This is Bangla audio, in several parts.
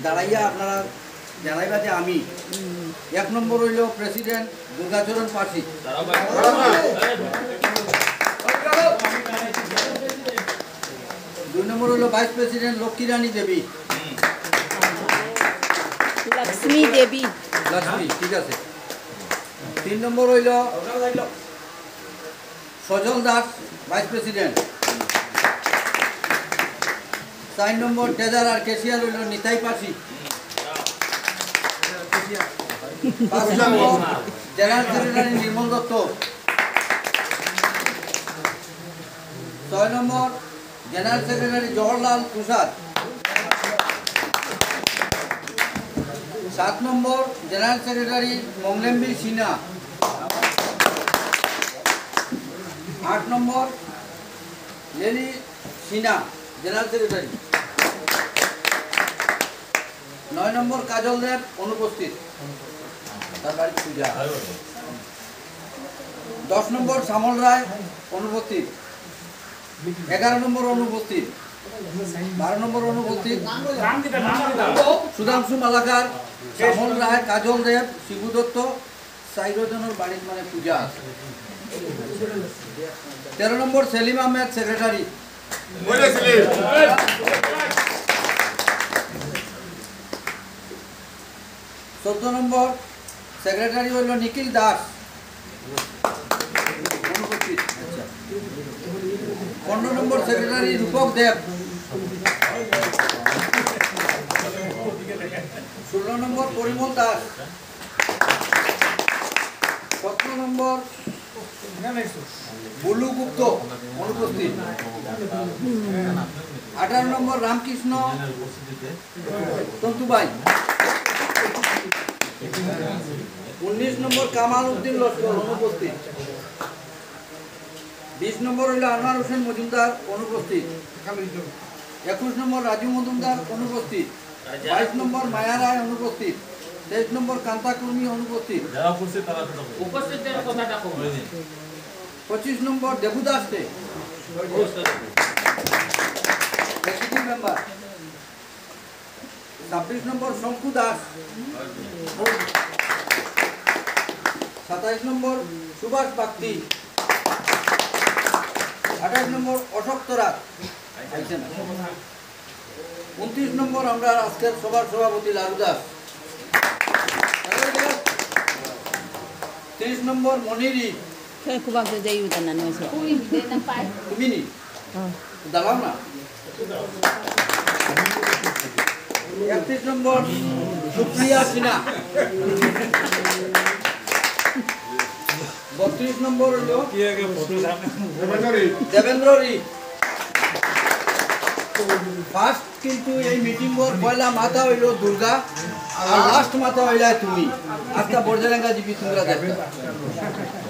দাঁড়াইয়া আপনারা জানাইবা যে আমি 1 নম্বর হইল প্রেসিডেন্ট দুর্গাচরণ পাঠী, 2 নম্বর হইল ভাইস প্রেসিডেন্ট লক্ষ্মী রানী দেবী, লক্ষ্মী দেবী, লক্ষ্মী, ঠিক আছে। 3 নম্বর হইল সজল দাস ভাইস প্রেসিডেন্ট। 4 নম্বর ট্রেজারার আর ক্যাশিয়ার হইল নিতাই পাঠী। 5 নম্বর জেনারেল সেক্রেটারি নির্মল দত্ত। 6 নম্বর জেনারেল সেক্রেটারি জওহরলাল তুষার। 7 নম্বর জেনারেল সেক্রেটারি মংলেম্বি সিনহা। 8 নম্বর লেলি সিনহা জেনারেল সেক্রেটারি। 9 নম্বর কাজল দেব অনুপস্থিত, তার বাড়ি পূজা। 10 নম্বর শ্যামল রায় অনুপস্থিত। 11 নম্বর অনুপস্থিত। 12 নম্বর অনুপস্থিত সুধাংশু মালাকার, শ্যামল রায়, কাজল দেব, শিবু দত্ত, 4 জনের বাড়ির মানে পূজা আছে। 13 নম্বর সেলিম আহমেদ সেক্রেটারি। 14 নম্বর সেক্রেটারি হইল নিখিল দাস অনুপস্থিত। 15 নম্বর সেক্রেটারি রূপক দেব। 16 নম্বর পরিমল দাস। 17 নম্বর বুলু গুপ্ত অনুপস্থিত। 18 নম্বর রামকৃষ্ণ তন্তুবাই। 19 নম্বর কামাল উদ্দিন লস্কর অনুপস্থিত। 20 নম্বর হইল আনোয়ার হোসেন মজুমদার অনুপস্থিত। 21 নম্বর রাজু মজুমদার অনুপস্থিত। 22 নম্বর মায়া রায় অনুপস্থিত। 23 নম্বর কান্তা কর্মী অনুপস্থিত। 25 নম্বর দেবুদাস দে এক্সিকিউটিভ মেম্বার। 26 নম্বর শঙ্কু দাস। 27 নম্বর সুভাষ বাগদি। 28 নম্বর অশোক তরাত। 29 নম্বর আমরা আজকের সভার সভাপতি লালু দাস। 30 নম্বর মনিরি। তুমি নি দাঁড়াও না। 31 নম্বর সুপ্রিয়া সিনহা। 32 নম্বর হইল দেবেন্দ্র রি। ফার্স্ট কিন্তু এই মিটিং পয়লা মাথা হইল দুর্গা আর লাস্ট মাথা হইলা তুমি। আজকে বর্জলেঙ্গা জিবি তোমরা দেখবে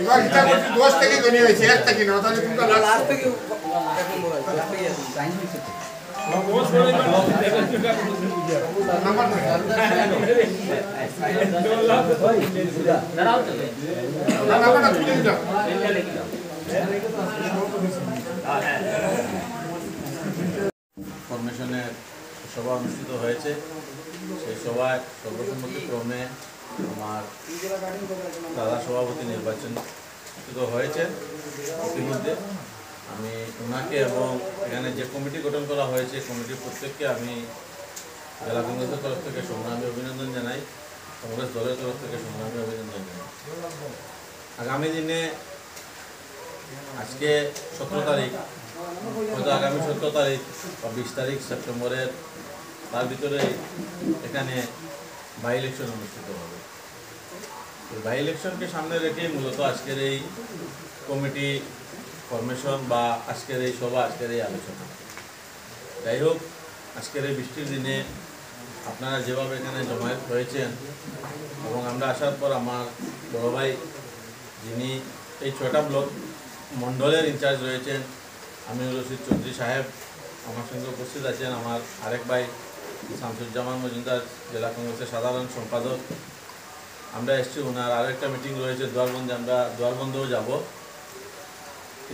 এবার এটা করতে 10 থেকে গনি হইছে 1 থেকে না তাহলে তোমরা লাস্ট থেকে 1 নম্বর আছে আপনি সাইন দিতে নাম্বার নাম্বারটা তুলে দাও। ফরমেশনের সভা অনুষ্ঠিত হয়েছে। সেই সভায় সর্বসম্মতিক্রমে আমার দাদা সভাপতি নির্বাচন হয়েছে। ইতিমধ্যে আমি ওনাকে এবং এখানে যে কমিটি গঠন করা হয়েছে কমিটির প্রত্যেককে আমি জেলা কংগ্রেসের তরফ থেকে সংগ্রামী অভিনন্দন জানাই, কংগ্রেস দলের তরফ থেকে সংগ্রামী অভিনন্দন জানাই। আগামী দিনে আজকে 17 তারিখ, হয়তো আগামী 17 তারিখ বা 20 তারিখ সেপ্টেম্বরের তার ভিতরে এখানে বাই ইলেকশন অনুষ্ঠিত হবে। বাই ইলেকশনকে সামনে রেখে মূলত আজকের এই কমিটি ফরমেশন বা আজকের এই সভা, আজকের এই আলোচনা। যাই হোক, আজকের এই বৃষ্টির দিনে আপনারা যেভাবে এখানে জমায়েত হয়েছেন এবং আমরা আসার পর আমার বড় ভাই যিনি এই 6টা ব্লক মণ্ডলের ইনচার্জ রয়েছেন আমিনুর রশিদ চৌধুরী সাহেব আমার সঙ্গে উপস্থিত আছেন। আমার আরেক ভাই শামসুজ্জামান মজুমদার জেলা কংগ্রেসের সাধারণ সম্পাদক। আমরা এসছি, ওনার আরও একটা মিটিং রয়েছে দুয়ারবন্দে, আমরা দুয়ারবন্দেও যাব।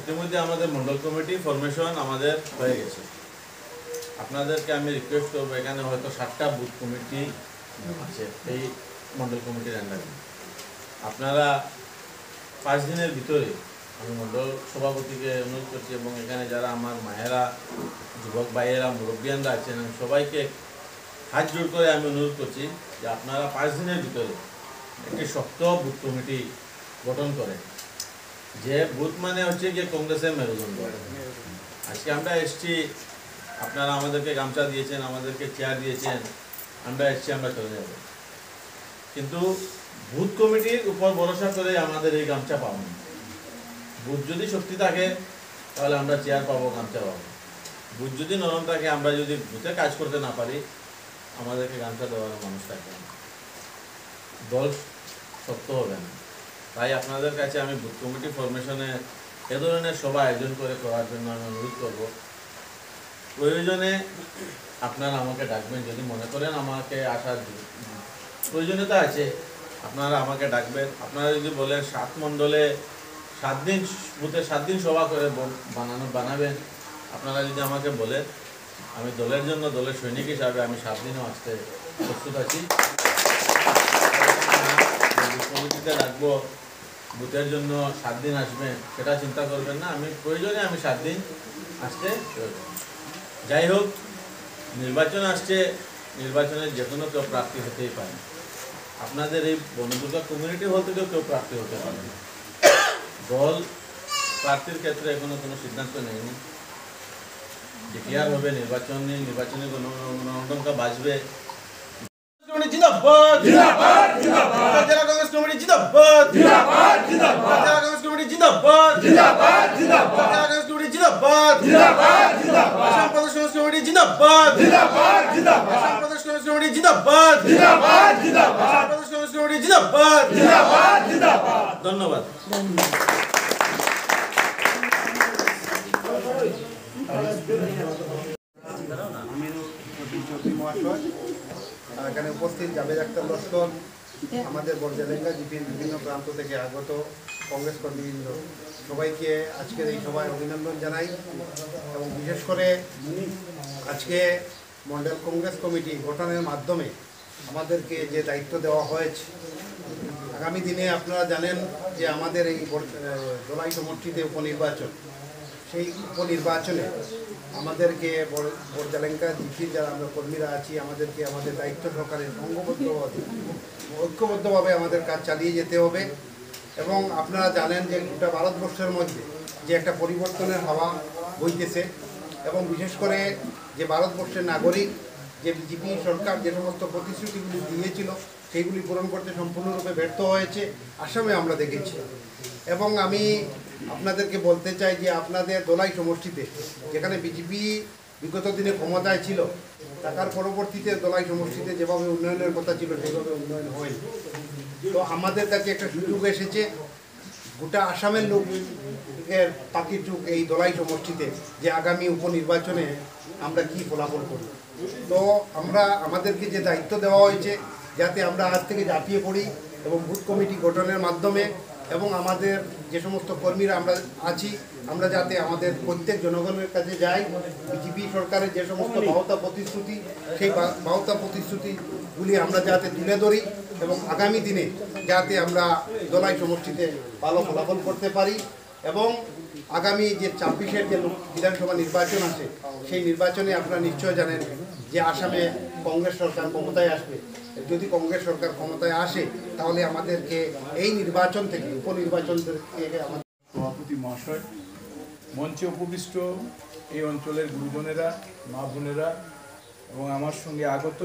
ইতিমধ্যে আমাদের মণ্ডল কমিটি ফরমেশন আমাদের হয়ে গেছে। আপনাদেরকে আমি রিকোয়েস্ট করবো, এখানে হয়তো 7টা বুথ কমিটি আছে এই মণ্ডল কমিটির আন্ডারে। আপনারা 5 দিনের ভিতরে, আমি মণ্ডল সভাপতিকে অনুরোধ করছি এবং এখানে যারা আমার মায়েরা, যুবক ভাইয়েরা, মুরব্বিয়ানরা আছেন, আমি সবাইকে হাত জোর করে আমি অনুরোধ করছি যে আপনারা 5 দিনের ভিতরে একটি শক্ত বুথ কমিটি গঠন করেন। যে বুথ মানে হচ্ছে গিয়ে কংগ্রেসের মেরুদণ্ড। আজকে আমরা এসছি, আপনারা আমাদেরকে গামছা দিয়েছেন, আমাদেরকে চেয়ার দিয়েছেন, আমরা এসছি, আমরা চলে যাব। কিন্তু বুথ কমিটির উপর ভরসা করে আমাদের এই গামছা পাবো না। বুথ যদি শক্তি থাকে তাহলে আমরা চেয়ার পাবো, গামছা পাবো। বুথ যদি নরম থাকে, আমরা যদি বুথে কাজ করতে না পারি, আমাদেরকে গামছা দেওয়ার মানুষ থাকবে না, দল শক্ত হবে না। তাই আপনাদের কাছে আমি বুথ কমিটি ফরমেশনে এ ধরনের সভা আয়োজন করে করার জন্য আমি অনুরোধ করব। প্রয়োজনে আপনারা আমাকে ডাকবেন, যদি মনে করেন আমাকে আসার প্রয়োজনীয়তা আছে, আপনারা আমাকে ডাকবেন। আপনারা যদি বলেন 7 মণ্ডলে 7 দিন বুথে 7 দিন সভা করে বানাবেন, আপনারা যদি আমাকে বলেন, আমি দলের জন্য, দলের সৈনিক হিসাবে আমি 7 দিনও আসতে প্রস্তুত আছি। কমিটিতে রাখবো, বুথের জন্য 7 দিন আসবেন সেটা চিন্তা করবেন না। আমি প্রয়োজনে আমি 7 দিন আসতে। যাই হোক, নির্বাচন আসছে, নির্বাচনে যে কোনো কেউ প্রার্থী হতেই পারে। আপনাদের এই বনদুর্গা কমিউনিটি হল থেকেও কেউ প্রার্থী হতে পারে। দল প্রার্থীর ক্ষেত্রে এখনো কোনো সিদ্ধান্ত নেয়নি। ডিক্লেয়ার হবে, নির্বাচনী গণতন্ত্র বাঁচবে। জিন্দাবাদ জিন্দাবাদ জিন্দাবাদ, জেলা কংগ্রেস কমিটি জিন্দাবাদ জিন্দাবাদ জিন্দাবাদ, জেলা কংগ্রেস কমিটি জিন্দাবাদ জিন্দাবাদ জিন্দাবাদ, জেলা কংগ্রেস কমিটি জিন্দাবাদ জিন্দাবাদ জিন্দাবাদ, আসাম প্রদেশ কংগ্রেস কমিটি জিন্দাবাদ জিন্দাবাদ জিন্দাবাদ, আসাম প্রদেশ কংগ্রেস কমিটি জিন্দাবাদ জিন্দাবাদ জিন্দাবাদ, আসাম প্রদেশ কংগ্রেস কমিটি জিন্দাবাদ জিন্দাবাদ জিন্দাবাদ। ধন্যবাদ। মহাশয়, এখানে উপস্থিত জাভেদ আখতার লস্কর, আমাদের বরজালেঙ্গা জিপির বিভিন্ন প্রান্ত থেকে আগত কংগ্রেস কর্মীবৃন্দ, সবাইকে আজকের এই সভায় অভিনন্দন জানাই। এবং বিশেষ করে আজকে মন্ডল কংগ্রেস কমিটি গঠনের মাধ্যমে আমাদেরকে যে দায়িত্ব দেওয়া হয়েছে, আগামী দিনে আপনারা জানেন যে আমাদের এই দলাই সমষ্টিতে উপনির্বাচন, সেই উপনির্বাচনে আমাদেরকে বরজালেঙ্গা জিপির যারা আমরা কর্মীরা আছি, আমাদেরকে আমাদের দায়িত্ব সহকারে ঐক্যবদ্ধভাবে আমাদের কাজ চালিয়ে যেতে হবে। এবং আপনারা জানেন যে গোটা ভারতবর্ষের মধ্যে যে একটা পরিবর্তনের হাওয়া বইতেছে, এবং বিশেষ করে যে ভারতবর্ষের নাগরিক, যে বিজেপি সরকার যে সমস্ত প্রতিশ্রুতিগুলি দিয়েছিল সেইগুলি পূরণ করতে সম্পূর্ণরূপে ব্যর্থ হয়েছে, আসামে আমরা দেখেছি। এবং আমি আপনাদেরকে বলতে চাই যে আপনাদের দলাই সমষ্টিতে, যেখানে বিজেপি বিগত দিনে ক্ষমতায় ছিল, টাকার পরবর্তীতে দলাই সমষ্টিতে যেভাবে উন্নয়নের কথা ছিল সেভাবে উন্নয়ন হয়নি। তো আমাদের কাছে একটা সুযোগ এসেছে, গোটা আসামের লোকের পাখির চুক এই দলাই সমষ্টিতে, যে আগামী উপনির্বাচনে আমরা কি ফলাফল করব। তো আমাদেরকে যে দায়িত্ব দেওয়া হয়েছে, যাতে আমরা আজ থেকে ঝাঁপিয়ে পড়ি এবং বুথ কমিটি গঠনের মাধ্যমে, এবং আমাদের যে সমস্ত কর্মীরা আমরা আছি, আমরা যাতে আমাদের প্রত্যেক জনগণের কাছে যাই, বিজেপি সরকারের যে সমস্ত বাহতা প্রতিশ্রুতি, সেই বাহতা প্রতিশ্রুতিগুলি আমরা যাতে তুলে ধরি, এবং আগামী দিনে যাতে আমরা দলাই সমষ্টিতে ভালো ফলাফল করতে পারি। এবং আগামী যে 26-এর যে বিধানসভা নির্বাচন আছে, সেই নির্বাচনে আপনারা নিশ্চয় জানেন যে আসামে কংগ্রেস সরকার ক্ষমতায় আসবে। যদি কংগ্রেস সরকার ক্ষমতায় আসে, তাহলে আমাদেরকে এই নির্বাচন থেকে, উপনির্বাচন থেকে আমাদের সভাপতি মহাশয়, মঞ্চে উপবিষ্ট এই অঞ্চলের গুরুজনেরা, মা বোনেরা, এবং আমার সঙ্গে আগত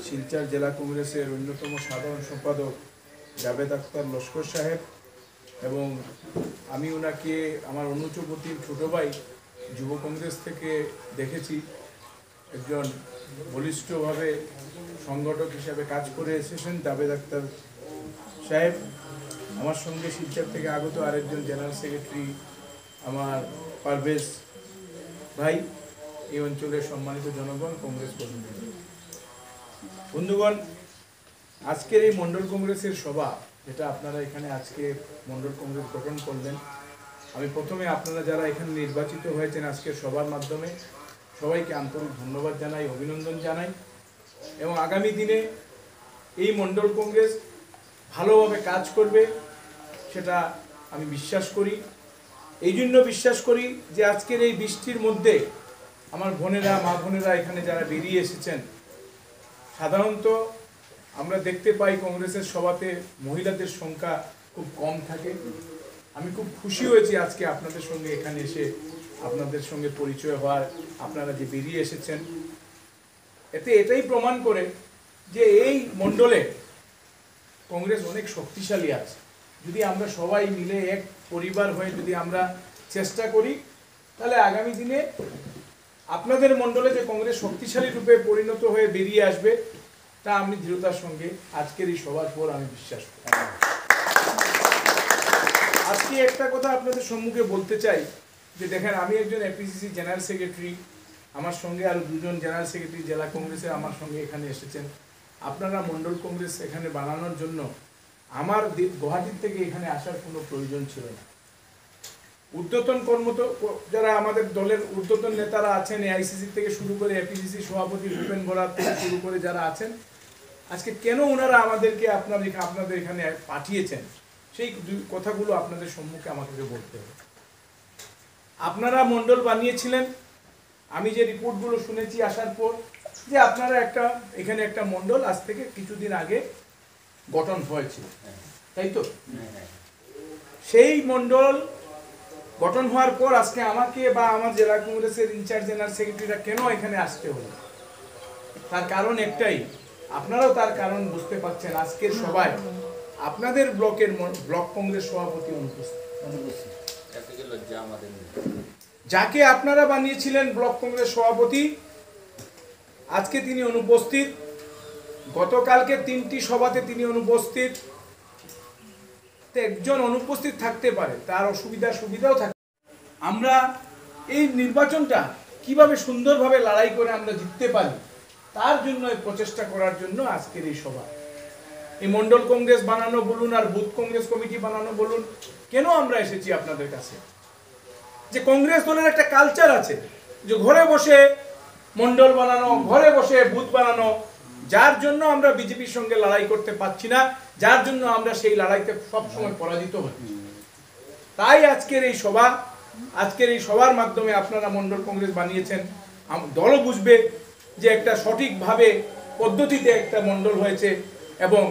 শিলচর জেলা কংগ্রেসের অন্যতম সাধারণ সম্পাদক জাভেদ আখতার লস্কর সাহেব, এবং আমি ওনাকে আমার অনুচপতির ছোটো ভাই যুব কংগ্রেস থেকে দেখেছি, একজন বলিষ্ঠভাবে সংগঠক হিসাবে কাজ করে এসেছেন জাভেদ আখতার সাহেব। আমার সঙ্গে শিলচর থেকে আগত আরেকজন জেনারেল সেক্রেটারি আমার পারভেজ ভাই, এই অঞ্চলের সম্মানিত জনগণ, কংগ্রেস কর্মী বন্ধুগণ, আজকের এই মণ্ডল কংগ্রেসের সভা, যেটা আপনারা এখানে আজকে মণ্ডল কংগ্রেস গঠন করলেন, আমি প্রথমে আপনারা যারা এখানে নির্বাচিত হয়েছেন আজকের সভার মাধ্যমে, সবাইকে আন্তরিক ধন্যবাদ জানাই, অভিনন্দন জানাই এবং আগামী দিনে এই মণ্ডল কংগ্রেস ভালোভাবে কাজ করবে সেটা আমি বিশ্বাস করি। এই জন্য বিশ্বাস করি যে আজকের এই বৃষ্টির মধ্যে আমার বোনেরা, মা বোনেরা এখানে যারা বেরিয়ে এসেছেন, সাধারণত আমরা দেখতে পাই কংগ্রেসের সভাতে মহিলাদের সংখ্যা খুব কম থাকে। আমি খুব খুশি হয়েছি আজকে আপনাদের সঙ্গে এখানে এসে আপনাদের সঙ্গে পরিচয় হওয়ার, আপনারা যে বেরিয়ে এসেছেন, এতে এটাই প্রমাণ করে যে এই মণ্ডলে কংগ্রেস অনেক শক্তিশালী আছে। যদি আমরা সবাই মিলে এক পরিবার হয়ে যদি আমরা চেষ্টা করি, তাহলে আগামী দিনে আপনাদের মণ্ডলে যে কংগ্রেস শক্তিশালী রূপে পরিণত হয়ে বেরিয়ে আসবে, তা আমি দৃঢ়তার সঙ্গে আজকের এই সভার পর আমি বিশ্বাস করি। আজকে একটা কথা আপনাদের সম্মুখে বলতে চাই যে দেখেন, আমি একজন এপিসিসি জেনারেল সেক্রেটারি, আমার সঙ্গে আরো দুজন জেনারেল সেক্রেটারি জেলা কংগ্রেসে আমার সঙ্গে এখানে এসেছেন। আপনারা মণ্ডল কংগ্রেস এখানে বানানোর জন্য আমার গুয়াহাটির থেকে এখানে আসার কোনো প্রয়োজন ছিল না। ঊর্ধ্বতন যারা আমাদের দলের ঊর্ধ্বতন নেতারা আছেন, এআইসিসি থেকে শুরু করে এপিসিসি সভাপতি ভূপেন বরাদ থেকে শুরু করে যারা আছেন, আজকে কেন ওনারা আমাদেরকে আপনাদের এখানে পাঠিয়েছেন, সেই কথাগুলো আপনাদের সম্মুখে আমাকে বলতে হবে। আপনারা মণ্ডল বানিয়েছিলেন, আমি যে রিপোর্টগুলো শুনেছি আসার পর, যে আপনারা এখানে একটা মণ্ডল আজ থেকে কিছুদিন আগে গঠন হয়েছিল, তাই তো? সেই মণ্ডল গঠন হওয়ার পর আজকে আমাকে বা আমার জেলা কংগ্রেসের ইনচার্জ জেনারেল সেক্রেটারিরা কেন এখানে আসতে হলো, তার কারণ একটাই, আপনারাও তার কারণ বুঝতে পারছেন। আজকের সবাই আপনাদের ব্লক কংগ্রেস সভাপতি অনুপস্থিত, যাকে আপনারা বানিয়েছিলেন ব্লক কংগ্রেস সভাপতি, আজকে তিনি অনুপস্থিত। গতকালকে 3টি সভাতে তিনি অনুপস্থিত। একজন অনুপস্থিত থাকতে পারে, তার সুবিধাও থাকে। আমরা এই নির্বাচনটা কিভাবে সুন্দরভাবে লড়াই করে আমরা জিততে পারি, তার জন্য প্রচেষ্টা করার জন্য আজকের এই সভা। এই মণ্ডল কংগ্রেস বানানো বলুন আর বুথ কংগ্রেস কমিটি বানানো বলুন, কেন আমরা এসেছি আপনাদের কাছে? যে কংগ্রেস দলের একটা কালচার আছে যে ঘরে বসে মণ্ডল বানানো, ঘরে বসে বুথ বানানো, যার জন্য আমরা বিজেপির সঙ্গে লড়াই করতে পারছি না, যার জন্য আমরা সেই লড়াইতে সবসময় পরাজিত হচ্ছি। তাই আজকের এই সভার মাধ্যমে আপনারা মণ্ডল কংগ্রেস বানিয়েছেন, দলও বুঝবে যে একটা সঠিকভাবে পদ্ধতিতে একটা মণ্ডল হয়েছে এবং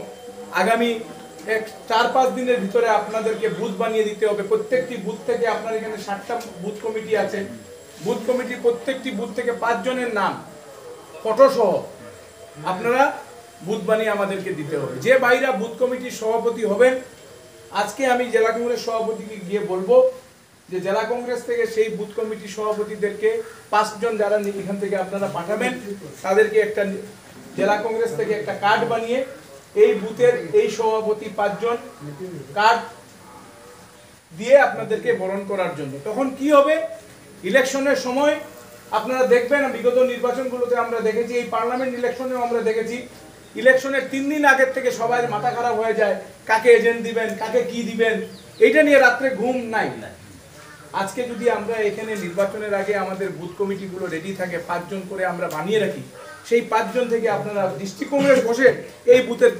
আগামী 4-5 দিনের ভিতরে আপনাদেরকে বুথ বানিয়ে দিতে হবে। প্রত্যেকটি বুথ থেকে আপনার এখানে 7টা বুথ কমিটি আছে, বুথ কমিটি প্রত্যেকটি বুথ থেকে 5 জনের নাম ফটো সহ আপনারা বুথ বানিয়ে আমাদেরকে দিতে হবে। যে ভাইরা বুথ কমিটির সভাপতি হবেন, আজকে আমি জেলা কংগ্রেস সভাপতিকে গিয়ে বলবো যে জেলা কংগ্রেস থেকে সেই বুথ কমিটির সভাপতিদেরকে 5 জন যারা এখান থেকে আপনারা পাঠাবেন, তাদেরকে একটা জেলা কংগ্রেস থেকে একটা কার্ড বানিয়ে এই বুথের এই সভাপতি 5 জন কার্ড দিয়ে আপনাদেরকে বরণ করার জন্য। তখন কি হবে, ইলেকশনের সময় আপনারা দেখবেন, বিগত নির্বাচনগুলোতে আমরা দেখেছি, এই পার্লামেন্ট ইলেকশনেও আমরা দেখেছি, ইলেকশনের 3 দিন আগের থেকে সবাই মাথা খারাপ হয়ে যায়, কাকে এজেন্ট দিবেন, কাকে কি দিবেন, এইটা নিয়ে রাত্রে ঘুম নাই। আজকে যদি আমরা এখানে নির্বাচনের আগে আমাদের বুথ কমিটিগুলো রেডি থাকে, 5 জন করে আমরা বানিয়ে রাখি, সেই 5 জন থেকে আপনারা ডিস্ট্রিক্ট কংগ্রেস বসে এই বুথের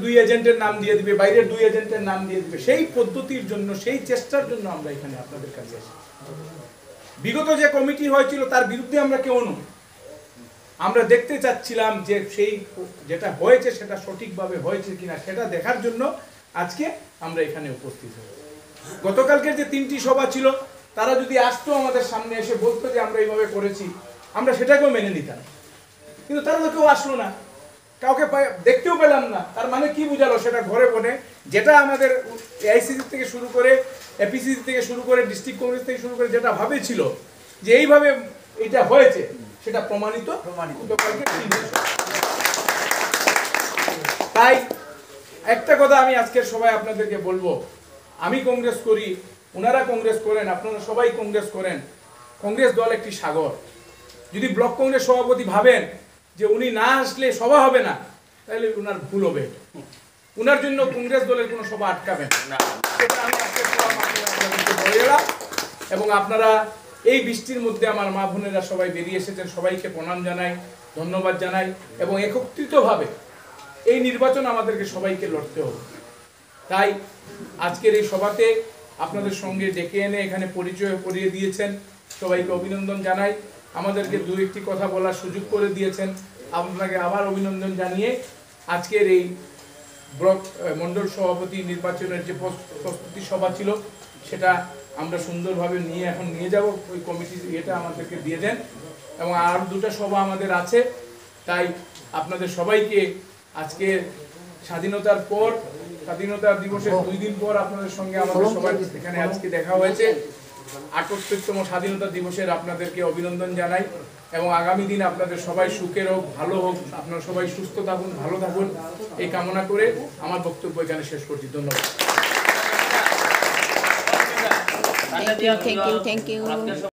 2 এজেন্টের নাম দিয়ে দিবে, বাইরের 2 এজেন্টের নাম দিয়ে দিবে। সেই পদ্ধতির জন্য, সেই চেষ্টার জন্য আমরা এখানে আপনাদের কাছে এসেছি। বিগত যে কমিটি হয়েছিল তার বিরুদ্ধে আমরা কেউ নই, আমরা দেখতে চাচ্ছিলাম যে সেই যেটা হয়েছে সেটা সঠিকভাবে হয়েছে কিনা সেটা দেখার জন্য আজকে আমরা এখানে উপস্থিত হয়েছি। গতকালকের যে 3টি সভা ছিল, তারা যদি আসতো আমাদের সামনে এসে বলতো যে আমরা এইভাবে করেছি, আমরা সেটাকেও মেনে নিতাম, কিন্তু তারা তো কেউ আসলো না, কাউকে দেখতেও পেলাম না। তার মানে কি বুঝালো, সেটা ঘরে বনে যেটা আমাদের এআইসিসি থেকে শুরু করে, এপিসিসি থেকে শুরু করে, ডিস্ট্রিক্ট কংগ্রেস থেকে শুরু করে যেটা ভাবেছিল যে এইভাবে এটা হয়েছে, সেটা প্রমাণিত। তাই একটা কথা আমি আজকের সবাই আপনাদেরকে বলবো, আমি কংগ্রেস করি, ওনারা কংগ্রেস করেন, আপনারা সবাই কংগ্রেস করেন। কংগ্রেস দল একটি সাগর। যদি ব্লক কংগ্রেস সভাপতি ভাবেন যে উনি না আসলে সভা হবে না, তাহলে ওনার ভুল হবে। ওনার জন্য কংগ্রেস দলের কোনো সভা আটকাবেন না, সেটা আমি আজকের সভার মাধ্যমে আপনাদেরকে বলে গেলাম। এবং আপনারা এই বৃষ্টির মধ্যে আমার মা বোনেরা সবাই বেরিয়ে এসেছেন, সবাইকে প্রণাম জানাই, ধন্যবাদ জানাই এবং একত্রিতভাবে এই নির্বাচন আমাদেরকে সবাইকে লড়তে হবে। তাই আজকের এই সভাতে আপনাদের সঙ্গে ডেকে এনে এখানে পরিচয় করিয়ে দিয়েছেন, সবাইকে অভিনন্দন জানাই। আমাদেরকে দু একটি কথা বলার সুযোগ করে দিয়েছেন, আপনাকে আবার অভিনন্দন জানিয়ে আজকের এই ব্লক মণ্ডল সভাপতি নির্বাচনের যে প্রস্তুতি সভা ছিল সেটা আমরা সুন্দরভাবে এখন নিয়ে যাব। ওই কমিটি এটা আমাদেরকে দিয়ে দেন এবং আর দুটো সভা আমাদের আছে। তাই আপনাদের সবাইকে আজকে স্বাধীনতা দিবসের 2 দিন পর আপনাদের সঙ্গে আমাদের সবার এখানে আজকে দেখা হয়েছে। 78তম স্বাধীনতা দিবসের আপনাদেরকে অভিনন্দন জানাই এবং আগামী দিন আপনাদের সবাই সুখের হোক, ভালো হোক, আপনারা সবাই সুস্থ থাকুন, ভালো থাকুন এই কামনা করে আমার বক্তব্য এখানে শেষ করছি। ধন্যবাদ। Thank you.